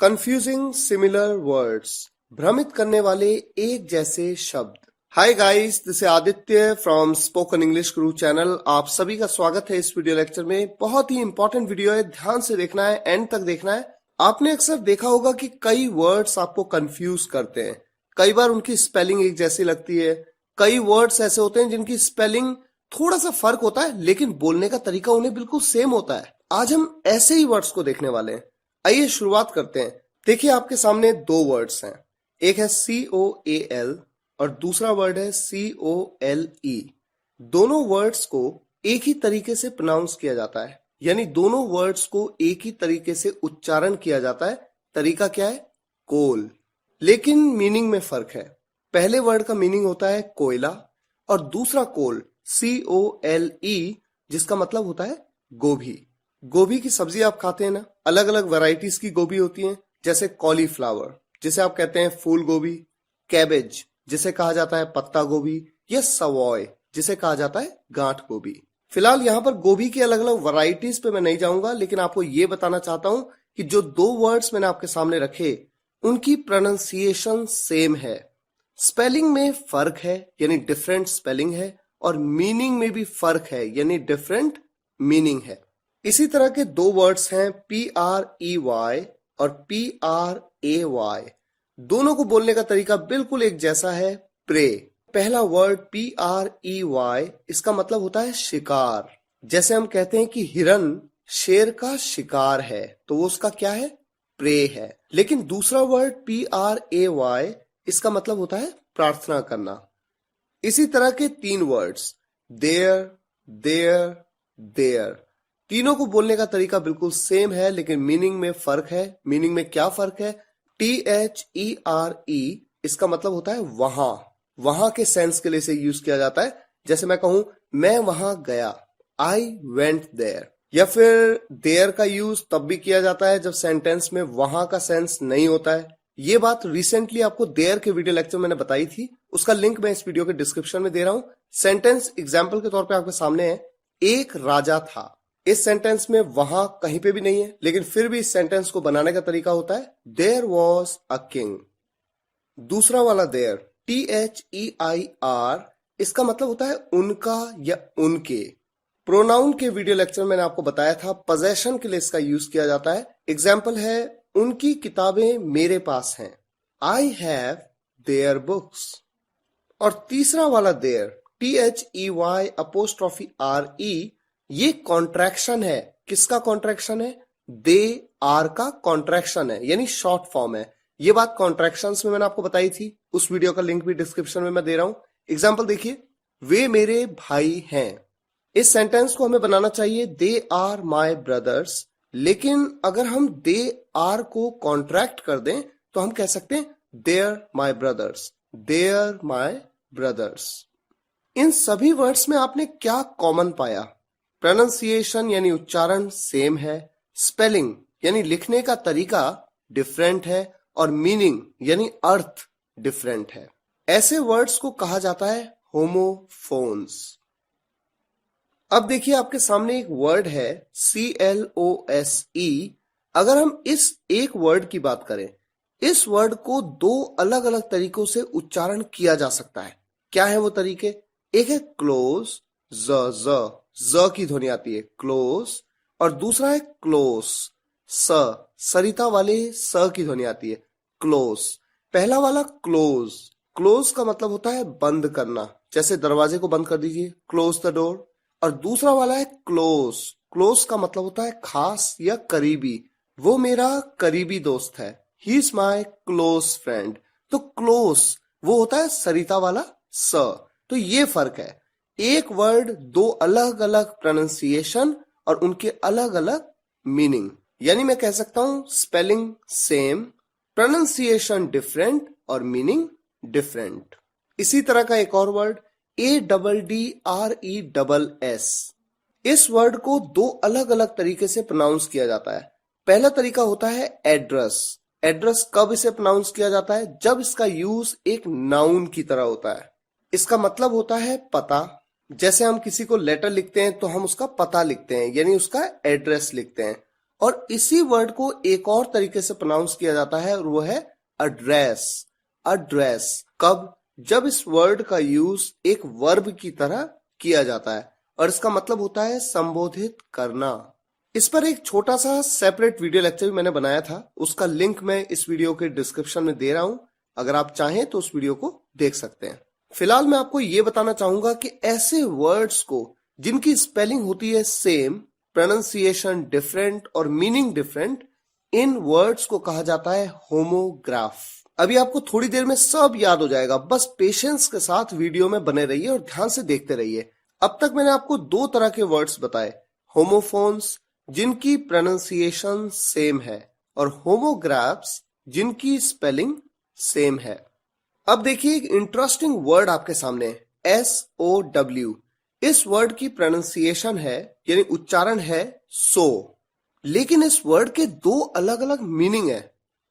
Confusing similar words, भ्रमित करने वाले एक जैसे शब्द। Hi guys, this is Aditya from spoken English Guru channel. आप सभी का स्वागत है इस वीडियो लेक्चर में। बहुत ही इंपॉर्टेंट वीडियो है, ध्यान से देखना है, एंड तक देखना है। आपने अक्सर देखा होगा कि कई वर्ड्स आपको कंफ्यूज करते हैं। कई बार उनकी स्पेलिंग एक जैसी लगती है। कई वर्ड्स ऐसे होते हैं जिनकी स्पेलिंग थोड़ा सा फर्क होता है, लेकिन बोलने का तरीका उन्हें बिल्कुल सेम होता है। आज हम ऐसे ही वर्ड्स को देखने वाले हैं। आइए शुरुआत करते हैं। देखिए, आपके सामने दो वर्ड्स हैं। एक है COAL और दूसरा वर्ड है COLE। दोनों वर्ड्स को एक ही तरीके से प्रोनाउंस किया जाता है, यानी दोनों वर्ड्स को एक ही तरीके से उच्चारण किया जाता है। तरीका क्या है? कोल। लेकिन मीनिंग में फर्क है। पहले वर्ड का मीनिंग होता है कोयला और दूसरा कोल COLE, जिसका मतलब होता है गोभी। गोभी की सब्जी आप खाते हैं ना, अलग अलग वैरायटीज की गोभी होती हैं, जैसे कॉलीफ्लावर जिसे आप कहते हैं फूल गोभी, कैबेज जिसे कहा जाता है पत्ता गोभी, या सवॉय जिसे कहा जाता है गांठ गोभी। फिलहाल यहाँ पर गोभी की अलग अलग वैरायटीज पे मैं नहीं जाऊंगा, लेकिन आपको ये बताना चाहता हूं कि जो दो वर्ड्स मैंने आपके सामने रखे उनकी प्रोनाउंसिएशन सेम है। स्पेलिंग में फर्क है, यानी डिफरेंट स्पेलिंग है, और मीनिंग में भी फर्क है, यानी डिफरेंट मीनिंग है। इसी तरह के दो वर्ड्स हैं PREY और PRAY। दोनों को बोलने का तरीका बिल्कुल एक जैसा है, प्रे। पहला वर्ड PREY, इसका मतलब होता है शिकार। जैसे हम कहते हैं कि हिरन शेर का शिकार है, तो वो उसका क्या है? प्रे है। लेकिन दूसरा वर्ड PRAY, इसका मतलब होता है प्रार्थना करना। इसी तरह के तीन वर्ड्स देयर, देयर, देयर, तीनों को बोलने का तरीका बिल्कुल सेम है, लेकिन मीनिंग में फर्क है। मीनिंग में क्या फर्क है? THERE, इसका मतलब होता है वहां। वहां के सेंस के लिए इसे यूज किया जाता है। जैसे मैं कहूं मैं वहां गया, I went there। या फिर देयर का यूज तब भी किया जाता है जब सेंटेंस में वहां का सेंस नहीं होता है। ये बात रिसेंटली आपको देयर के वीडियो लेक्चर मैंने बताई थी, उसका लिंक मैं इस वीडियो के डिस्क्रिप्शन में दे रहा हूं। सेंटेंस एग्जाम्पल के तौर पे आपके सामने है, एक राजा था। इस सेंटेंस में वहां कहीं पे भी नहीं है, लेकिन फिर भी इस सेंटेंस को बनाने का तरीका होता है देयर वॉज अ किंग। दूसरा वाला देयर THEIR, इसका मतलब होता है उनका या उनके। प्रोनाउन के वीडियो लेक्चर मैंने आपको बताया था, पोजेशन के लिए इसका यूज किया जाता है। एग्जाम्पल है उनकी किताबें मेरे पास हैं, I have their books। और तीसरा वाला देयर THEY', ये कॉन्ट्रैक्शन है। किसका कॉन्ट्रैक्शन है? दे आर का कॉन्ट्रैक्शन है, यानी शॉर्ट फॉर्म है। ये बात कॉन्ट्रैक्शंस में मैंने आपको बताई थी, उस वीडियो का लिंक भी डिस्क्रिप्शन में मैं दे रहा हूं। एग्जाम्पल देखिए, वे मेरे भाई हैं। इस सेंटेंस को हमें बनाना चाहिए दे आर माई ब्रदर्स, लेकिन अगर हम दे आर को कॉन्ट्रैक्ट कर दें तो हम कह सकते हैं there my brothers, there my brothers. इन सभी वर्ड्स में आपने क्या कॉमन पाया? प्रोनाउंसिएशन यानी उच्चारण सेम है, स्पेलिंग यानी लिखने का तरीका डिफरेंट है, और मीनिंग यानी अर्थ डिफरेंट है। ऐसे वर्ड्स को कहा जाता है होमोफोन्स। अब देखिए, आपके सामने एक वर्ड है CLOSE। अगर हम इस एक वर्ड की बात करें, इस वर्ड को दो अलग अलग तरीकों से उच्चारण किया जा सकता है। क्या है वो तरीके? एक है क्लोज, ज की ध्वनि आती है, क्लोज। और दूसरा है क्लोस, सरिता वाले स की ध्वनि आती है, क्लोज। पहला वाला क्लोज, क्लोज का मतलब होता है बंद करना, जैसे दरवाजे को बंद कर दीजिए, क्लोज द डोर। और दूसरा वाला है क्लोज, क्लोज का मतलब होता है खास या करीबी। वो मेरा करीबी दोस्त है, he is my close friend. तो क्लोज वो होता है सरिता वाला स। तो ये फर्क है, एक वर्ड दो अलग अलग प्रोनाउंसिएशन और उनके अलग अलग मीनिंग। यानी मैं कह सकता हूं स्पेलिंग सेम, प्रोनाउंसिएशन डिफरेंट और मीनिंग डिफरेंट। इसी तरह का एक और वर्ड ADDRESS। इस वर्ड को दो अलग अलग तरीके से प्रोनाउंस किया जाता है। पहला तरीका होता है एड्रेस। एड्रेस कब इसे प्रोनाउंस किया जाता है? जब इसका यूज एक नाउन की तरह होता है। इसका मतलब होता है पता। जैसे हम किसी को लेटर लिखते हैं तो हम उसका पता लिखते हैं, यानी उसका एड्रेस लिखते हैं। और इसी वर्ड को एक और तरीके से प्रोनाउंस किया जाता है और वो है एड्रेस। एड्रेस कब? जब इस वर्ड का यूज एक वर्ब की तरह किया जाता है और इसका मतलब होता है संबोधित करना। इस पर एक छोटा सा सेपरेट वीडियो लेक्चर भी मैंने बनाया था, उसका लिंक मैं इस वीडियो के डिस्क्रिप्शन में दे रहा हूं, अगर आप चाहें तो उस वीडियो को देख सकते हैं। फिलहाल मैं आपको ये बताना चाहूंगा कि ऐसे वर्ड्स को जिनकी स्पेलिंग होती है सेम, प्रोनाउंसिएशन डिफरेंट और मीनिंग डिफरेंट, इन वर्ड्स को कहा जाता है होमोग्राफ। अभी आपको थोड़ी देर में सब याद हो जाएगा, बस पेशेंस के साथ वीडियो में बने रहिए और ध्यान से देखते रहिए। अब तक मैंने आपको दो तरह के वर्ड्स बताए, होमोफोन्स जिनकी प्रोनाउंसिएशन सेम है और होमोग्राफ्स जिनकी स्पेलिंग सेम है। अब देखिए एक इंटरेस्टिंग वर्ड आपके सामने, SOW। इस वर्ड की प्रोनाउंसिएशन है यानी उच्चारण है सो, लेकिन इस वर्ड के दो अलग अलग मीनिंग है।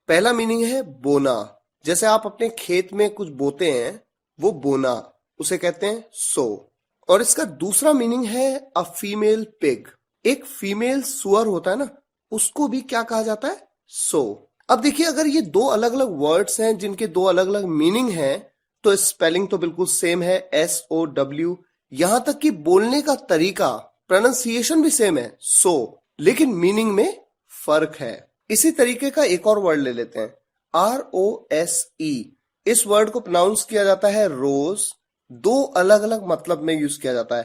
पहला मीनिंग है बोना, जैसे आप अपने खेत में कुछ बोते हैं वो बोना, उसे कहते हैं सो। और इसका दूसरा मीनिंग है अ फीमेल पिग, एक फीमेल सुअर होता है ना, उसको भी क्या कहा जाता है? सो। अब देखिए अगर ये दो अलग अलग वर्ड्स हैं जिनके दो अलग अलग मीनिंग हैं तो स्पेलिंग तो बिल्कुल सेम है SOW, यहां तक कि बोलने का तरीका, प्रोनाउंसिएशन भी सेम है सो, लेकिन मीनिंग में फर्क है। इसी तरीके का एक और वर्ड ले लेते हैं ROSE। इस वर्ड को प्रोनाउंस किया जाता है रोज, दो अलग अलग मतलब में यूज किया जाता है।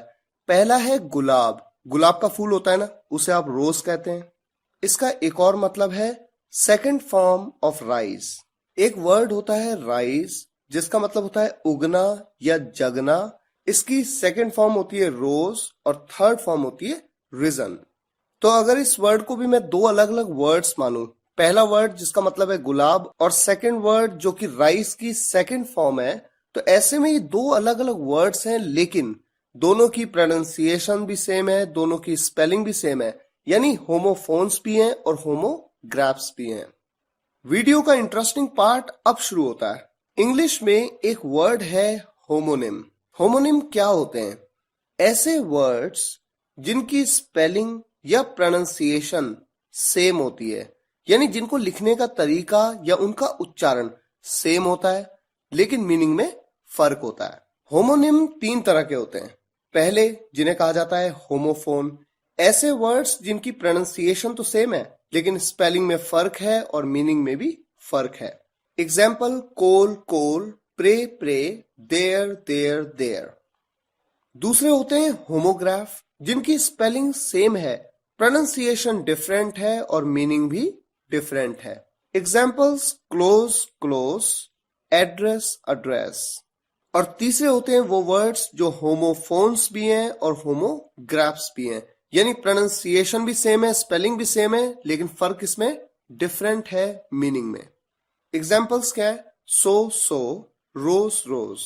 पहला है गुलाब, गुलाब का फूल होता है ना, उसे आप रोज कहते हैं। इसका एक और मतलब है सेकंड फॉर्म ऑफ राइज। एक वर्ड होता है राइज जिसका मतलब होता है उगना या जगना, इसकी सेकंड फॉर्म होती है रोज और थर्ड फॉर्म होती है रिजन। तो अगर इस वर्ड को भी मैं दो अलग अलग वर्ड्स मानूं, पहला वर्ड जिसका मतलब है गुलाब और सेकंड वर्ड जो कि राइस की सेकंड फॉर्म है, तो ऐसे में ये दो अलग अलग वर्ड्स हैं लेकिन दोनों की प्रोनाउंसिएशन भी सेम है, दोनों की स्पेलिंग भी सेम है, यानी होमोफोन्स भी हैं और होमोग्राफ्स भी हैं। वीडियो का इंटरेस्टिंग पार्ट अब शुरू होता है। इंग्लिश में एक वर्ड है होमोनिम। होमोनिम क्या होते हैं? ऐसे वर्ड्स जिनकी स्पेलिंग या प्रोनाउंसिएशन सेम होती है, यानी जिनको लिखने का तरीका या उनका उच्चारण सेम होता है लेकिन मीनिंग में फर्क होता है। होमोनिम तीन तरह के होते हैं। पहले जिन्हें कहा जाता है होमोफोन, ऐसे वर्ड्स जिनकी प्रोनाउंसिएशन तो सेम है लेकिन स्पेलिंग में फर्क है और मीनिंग में भी फर्क है। Example coal coal, pray prey, there their they're. दूसरे होते हैं होमोग्राफ जिनकी स्पेलिंग सेम है, प्रोनाउंसिएशन डिफरेंट है और मीनिंग भी डिफरेंट है। Examples close close, address address. और तीसरे होते हैं वो वर्ड्स जो होमोफोन्स भी हैं और होमोग्राफ्स भी हैं, यानी प्रोनाउंसिएशन भी सेम है, स्पेलिंग भी सेम है, लेकिन फर्क इसमें डिफरेंट है मीनिंग में। एग्जाम्पल्स क्या है? सो सो, रोज रोज।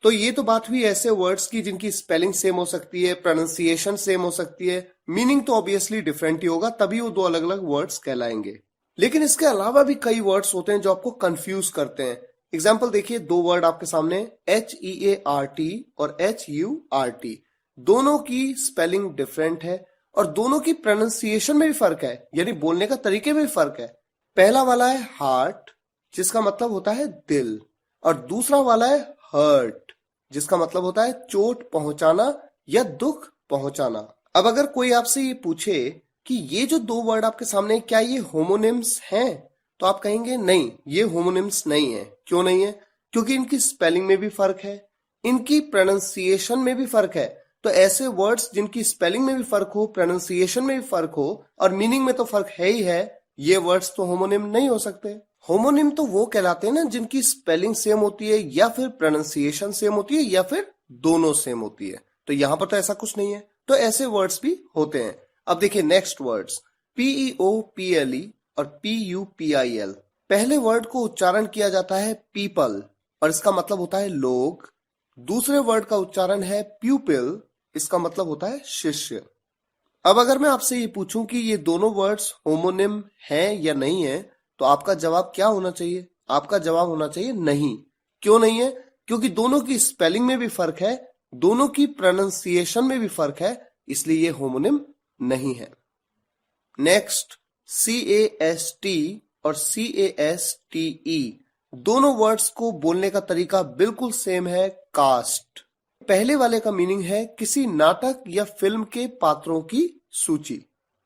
तो ये तो बात हुई ऐसे वर्ड्स की जिनकी स्पेलिंग सेम हो सकती है, प्रोनाउंसिएशन सेम हो सकती है, मीनिंग तो ऑब्वियसली डिफरेंट ही होगा, तभी वो दो अलग अलग वर्ड्स कहलाएंगे। लेकिन इसके अलावा भी कई वर्ड्स होते हैं जो आपको कंफ्यूज करते हैं। एग्जाम्पल देखिए, दो वर्ड आपके सामने HEART और HURT, दोनों की स्पेलिंग डिफरेंट है और दोनों की प्रोनाउंसिएशन में भी फर्क है, यानी बोलने का तरीके में भी फर्क है। पहला वाला है हार्ट जिसका मतलब होता है दिल, और दूसरा वाला है हर्ट जिसका मतलब होता है चोट पहुंचाना या दुख पहुंचाना। अब अगर कोई आपसे ये पूछे कि ये जो दो वर्ड आपके सामने क्या ये होमोनिम्स हैं, तो आप कहेंगे नहीं, ये होमोनिम्स नहीं है। क्यों नहीं है? क्योंकि इनकी स्पेलिंग में भी फर्क है, इनकी प्रोनाउंसिएशन में भी फर्क है। तो ऐसे वर्ड्स जिनकी स्पेलिंग में भी फर्क हो, प्रोनाउंसिएशन में भी फर्क हो और मीनिंग में तो फर्क है ही है, ये वर्ड्स तो होमोनिम नहीं हो सकते। होमोनिम तो वो कहलाते हैं ना जिनकी स्पेलिंग सेम होती है या फिर प्रोनाउंसिएशन सेम होती है या फिर दोनों सेम होती है। तो यहां पर तो ऐसा कुछ नहीं है, तो ऐसे वर्ड्स भी होते हैं। अब देखिए नेक्स्ट वर्ड्स, PEOPLE और PUPIL। पहले वर्ड को उच्चारण किया जाता है पीपल और इसका मतलब होता है लोग। दूसरे वर्ड का उच्चारण है प्यूपिल, इसका मतलब होता है शिष्य। अब अगर मैं आपसे ये पूछूं कि ये दोनों वर्ड्स होमोनिम हैं या नहीं है, तो आपका जवाब क्या होना चाहिए? आपका जवाब होना चाहिए नहीं। क्यों नहीं है? क्योंकि दोनों की स्पेलिंग में भी फर्क है, दोनों की प्रोनाउंसिएशन में भी फर्क है, इसलिए ये होमोनिम नहीं है। नेक्स्ट CAST और CASTE दोनों वर्ड्स को बोलने का तरीका बिल्कुल सेम है, कास्ट। पहले वाले का मीनिंग है किसी नाटक या फिल्म के पात्रों की सूची,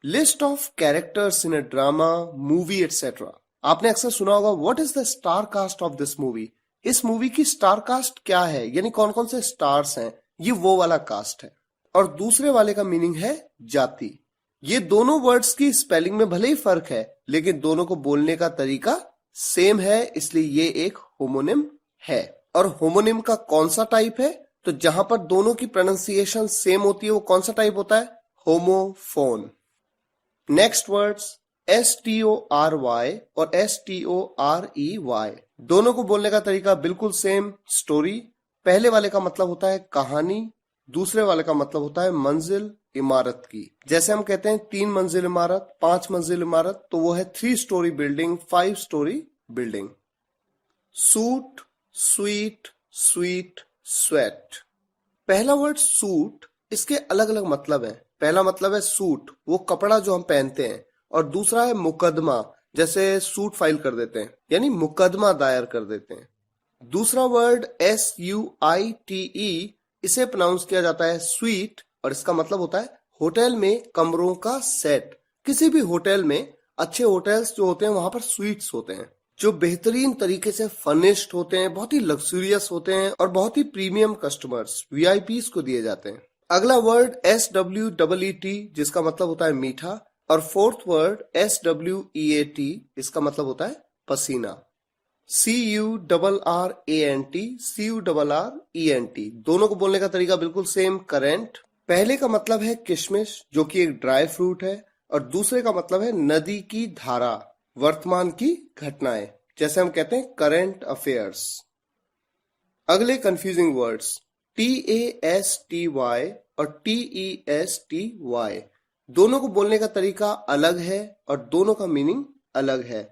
list of characters in a drama, movie etcetera. आपने अक्सर सुना होगा what is the star cast of this movie. इस मूवी की स्टार कास्ट क्या है, यानी कौन कौन से स्टार्स हैं, ये वो वाला कास्ट है। और दूसरे वाले का मीनिंग है जाति। ये दोनों वर्ड्स की स्पेलिंग में भले ही फर्क है, लेकिन दोनों को बोलने का तरीका सेम है, इसलिए ये एक होमोनिम है। और होमोनिम का कौन सा टाइप है, तो जहां पर दोनों की प्रोनाउंसिएशन सेम होती है वो कौन सा टाइप होता है, होमोफोन। नेक्स्ट वर्ड्स STORY और STOREY दोनों को बोलने का तरीका बिल्कुल सेम। स्टोरी, पहले वाले का मतलब होता है कहानी, दूसरे वाले का मतलब होता है मंजिल, इमारत की। जैसे हम कहते हैं 3 मंजिल इमारत, 5 मंजिल इमारत, तो वो है 3 story building, 5 story building. Suit, sweet, sweet, sweat. पहला वर्ड सूट, इसके अलग अलग मतलब है। पहला मतलब है सूट, वो कपड़ा जो हम पहनते हैं, और दूसरा है मुकदमा, जैसे सूट फाइल कर देते हैं, यानी मुकदमा दायर कर देते हैं। दूसरा वर्ड SUITE, इसे प्रोनाउंस किया जाता है स्वीट, और इसका मतलब होता है होटल में कमरों का सेट। किसी भी होटल में, अच्छे होटल्स जो होते हैं वहां पर स्वीट्स होते हैं जो बेहतरीन तरीके से फर्निश्ड होते हैं, बहुत ही लग्जूरियस होते हैं और बहुत ही प्रीमियम कस्टमर्स VIPs को दिए जाते हैं। अगला वर्ड SWEET, जिसका मतलब होता है मीठा, और फोर्थ वर्ड SWEAT, इसका मतलब होता है पसीना। CURRANT, CURRENT, दोनों को बोलने का तरीका बिल्कुल सेम, करेंट। पहले का मतलब है किशमिश, जो कि एक ड्राई फ्रूट है, और दूसरे का मतलब है नदी की धारा, वर्तमान की घटनाएं, जैसे हम कहते हैं करंट अफेयर्स। अगले कंफ्यूजिंग वर्ड्स TASTY और TESTY, दोनों को बोलने का तरीका अलग है और दोनों का मीनिंग अलग है।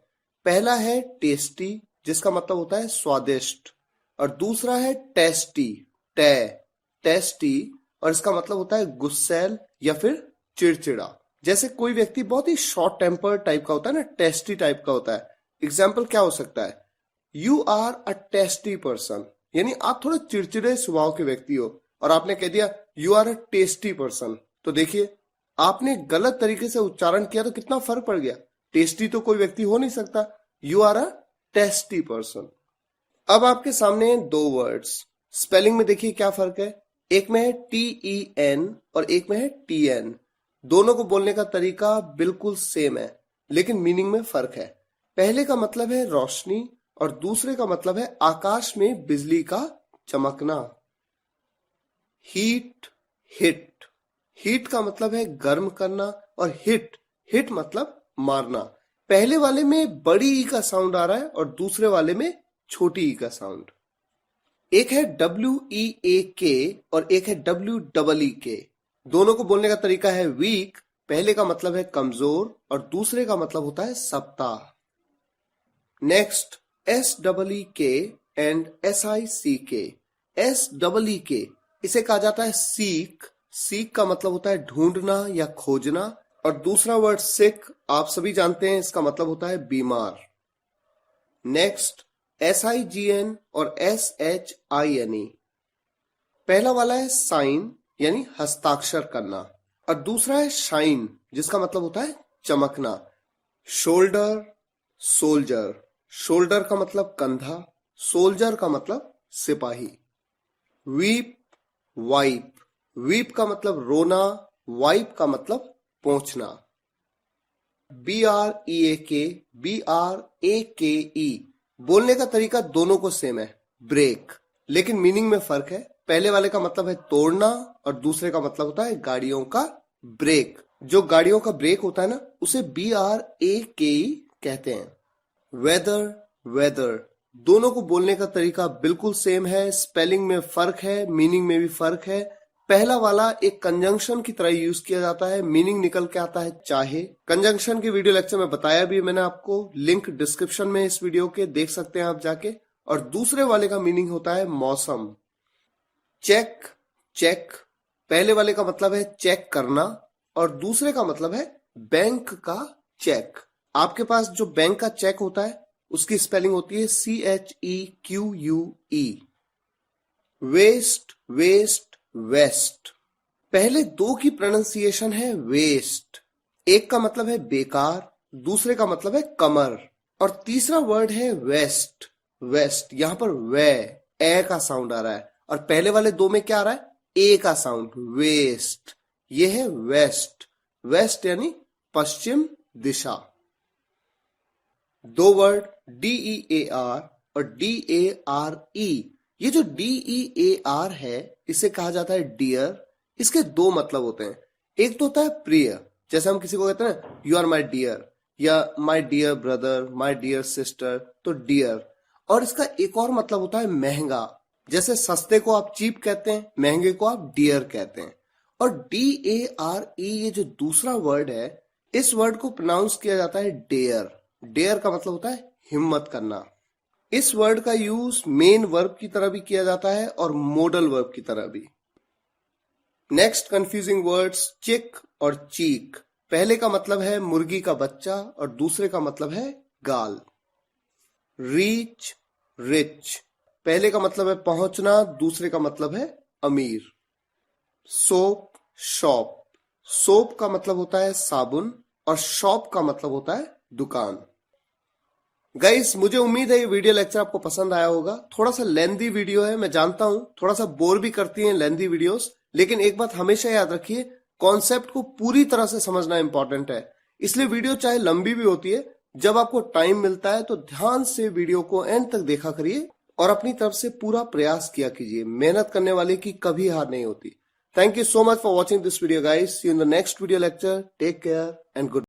पहला है टेस्टी, जिसका मतलब होता है स्वादिष्ट, और दूसरा है टेस्टी, टेस्टी, और इसका मतलब होता है गुस्सैल या फिर चिड़चिड़ा। जैसे कोई व्यक्ति बहुत ही शॉर्ट टेम्पर टाइप का होता है ना, टेस्टी टाइप का होता है। एग्जाम्पल क्या हो सकता है, you are a tasty person, यानी आप थोड़े चिड़चिड़े स्वभाव के व्यक्ति हो, और आपने कह दिया you are a tasty person, तो देखिए आपने गलत तरीके से उच्चारण किया तो कितना फर्क पड़ गया। टेस्टी तो कोई व्यक्ति हो नहीं सकता, you are a tasty person. अब आपके सामने हैं 2 वर्ड्स, स्पेलिंग में देखिए क्या फर्क है। एक में है TEN और एक में है TN। दोनों को बोलने का तरीका बिल्कुल सेम है, लेकिन मीनिंग में फर्क है। पहले का मतलब है रोशनी और दूसरे का मतलब है आकाश में बिजली का चमकना। हीट, हिट, हीट का मतलब है गर्म करना, और हिट मतलब मारना। पहले वाले में बड़ी ई का साउंड आ रहा है और दूसरे वाले में छोटी ई का साउंड। एक है WEAK और एक है WEEK। दोनों को बोलने का तरीका है वीक, पहले का मतलब है कमजोर और दूसरे का मतलब होता है सप्ताह। Next SEEK and SICK। SEEK, इसे कहा जाता है सीक का मतलब होता है ढूंढना या खोजना, और दूसरा वर्ड सिक आप सभी जानते हैं, इसका मतलब होता है बीमार। नेक्स्ट SIGN और SHINE। पहला वाला है साइन, यानी हस्ताक्षर करना, और दूसरा है शाइन, जिसका मतलब होता है चमकना। शोल्डर, सोल्जर, शोल्डर का मतलब कंधा, सोल्जर का मतलब सिपाही। वीप, वाइप, वीप का मतलब रोना, वाइप का मतलब पोंछना। BREAK बोलने का तरीका दोनों को सेम है, ब्रेक, लेकिन मीनिंग में फर्क है। पहले वाले का मतलब है तोड़ना और दूसरे का मतलब होता है गाड़ियों का ब्रेक। जो गाड़ियों का ब्रेक होता है ना, उसे BRAKE कहते हैं। वेदर, दोनों को बोलने का तरीका बिल्कुल सेम है, स्पेलिंग में फर्क है, मीनिंग में भी फर्क है। पहला वाला एक कंजंक्शन की तरह यूज किया जाता है, मीनिंग निकल के आता है चाहे। कंजंक्शन की वीडियो लेक्चर में बताया भी मैंने आपको, लिंक डिस्क्रिप्शन में इस वीडियो के देख सकते हैं आप जाके। और दूसरे वाले का मीनिंग होता है मौसम। चेक, पहले वाले का मतलब है चेक करना और दूसरे का मतलब है बैंक का चेक। आपके पास जो बैंक का चेक होता है उसकी स्पेलिंग होती है CHEQUE। Waste, waste, waste. पहले दो की प्रोनाउंसिएशन है वेस्ट। एक का मतलब है बेकार, दूसरे का मतलब है कमर। और तीसरा वर्ड है वेस्ट। वेस्ट, यहां पर वे ए का साउंड आ रहा है और पहले वाले दो में क्या आ रहा है, ए का साउंड, वेस्ट। ये है वेस्ट। वेस्ट यानी पश्चिम दिशा। दो वर्ड DEAR और DARE। ये जो DEAR है इसे कहा जाता है डियर। इसके दो मतलब होते हैं। एक तो होता है प्रिय, जैसे हम किसी को कहते हैं ना, यू आर माई डियर, या my dear brother, my dear sister, तो डियर। और इसका एक और मतलब होता है महंगा, जैसे सस्ते को आप चीप कहते हैं, महंगे को आप डियर कहते हैं। और DARE ये जो दूसरा वर्ड है, इस वर्ड को प्रोनाउंस किया जाता है डेयर। डेयर का मतलब होता है हिम्मत करना। इस वर्ड का यूज मेन वर्ब की तरह भी किया जाता है और मॉडल वर्ब की तरह भी। नेक्स्ट कंफ्यूजिंग वर्ड्स चिक और चीक। पहले का मतलब है मुर्गी का बच्चा और दूसरे का मतलब है गाल। Reach, rich. पहले का मतलब है पहुंचना, दूसरे का मतलब है अमीर। Soap, shop. सोप का मतलब होता है साबुन और शॉप का मतलब होता है दुकान। गाइस, मुझे उम्मीद है ये वीडियो लेक्चर आपको पसंद आया होगा। थोड़ा सा लेंथी वीडियो है, मैं जानता हूं, थोड़ा सा बोर भी करती हैं लेंथी वीडियोस, लेकिन एक बात हमेशा याद रखिए, कॉन्सेप्ट को पूरी तरह से समझना इंपॉर्टेंट है। इसलिए वीडियो चाहे लंबी भी होती है, जब आपको टाइम मिलता है तो ध्यान से वीडियो को एंड तक देखा करिए और अपनी तरफ से पूरा प्रयास किया कीजिए। मेहनत करने वाले की कभी हार नहीं होती। Thank you so much for watching this video guys. See you in the next video lecture. Take care and good